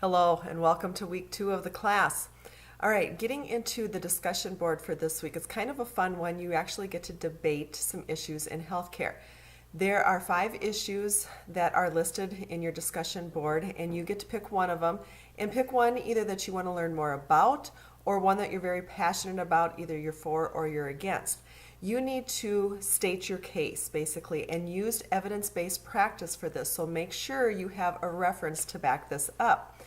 Hello and welcome to week 2 of the class. All right, getting into the discussion board for this week. It's kind of a fun one. You actually get to debate some issues in healthcare. There are 5 issues that are listed in your discussion board, and you get to pick one of them, and pick one either that you want to learn more about or one that you're very passionate about, either you're for or you're against. You need to state your case, basically, and use evidence-based practice for this, so make sure you have a reference to back this up.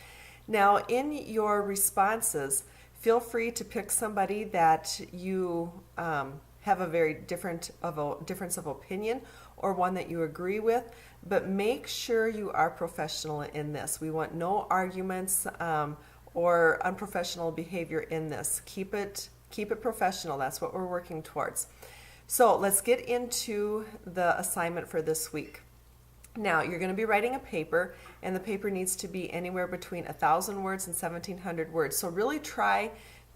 Now, in your responses, feel free to pick somebody that you have a very difference of opinion or one that you agree with, but make sure you are professional in this. We want no arguments or unprofessional behavior in this. Keep it professional. That's what we're working towards. So let's get into the assignment for this week. Now, you're going to be writing a paper, and the paper needs to be anywhere between 1,000 words and 1,700 words. So really try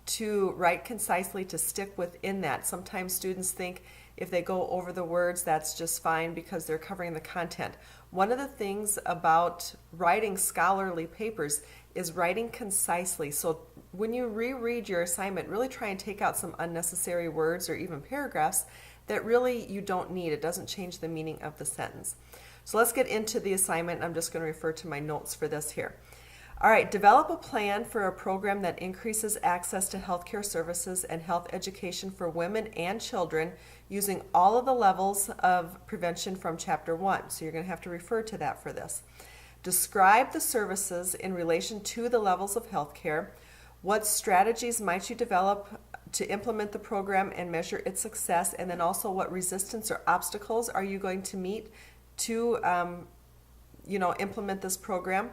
to write concisely, to stick within that. Sometimes students think if they go over the words, that's just fine because they're covering the content. One of the things about writing scholarly papers is writing concisely. So when you reread your assignment, really try and take out some unnecessary words or even paragraphs that really you don't need. It doesn't change the meaning of the sentence. So let's get into the assignment. I'm just going to refer to my notes for this here. All right, develop a plan for a program that increases access to healthcare services and health education for women and children using all of the levels of prevention from Chapter 1. So you're going to have to refer to that for this. Describe the services in relation to the levels of healthcare. What strategies might you develop to implement the program and measure its success? And then also what resistance or obstacles are you going to meet to implement this program?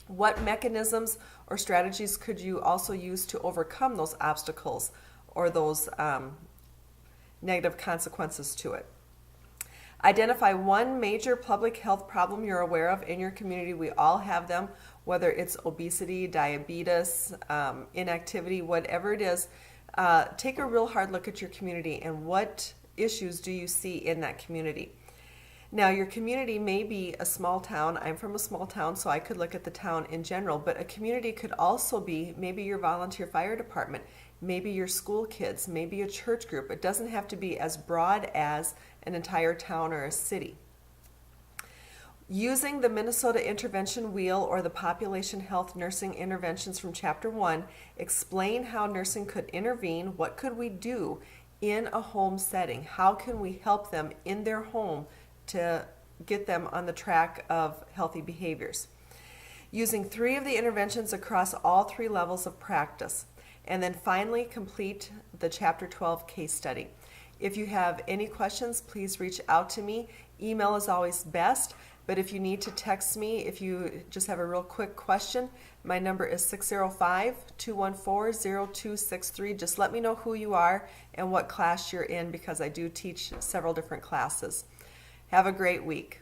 What mechanisms or strategies could you also use to overcome those obstacles or those negative consequences to it? Identify one major public health problem you're aware of in your community. We all have them, whether it's obesity, diabetes, inactivity, whatever it is. Take a real hard look at your community and what issues do you see in that community. Now, your community may be a small town. I'm from a small town, so I could look at the town in general, but a community could also be maybe your volunteer fire department, maybe your school kids, maybe a church group. It doesn't have to be as broad as an entire town or a city. Using the Minnesota Intervention Wheel or the Population Health Nursing Interventions from Chapter 1, explain how nursing could intervene. What could we do in a home setting? How can we help them in their home to get them on the track of healthy behaviors? Using 3 of the interventions across all 3 levels of practice. And then finally, complete the Chapter 12 case study. If you have any questions, please reach out to me. Email is always best, but if you need to text me, if you just have a real quick question, my number is 605-214-0263. Just let me know who you are and what class you're in, because I do teach several different classes. Have a great week.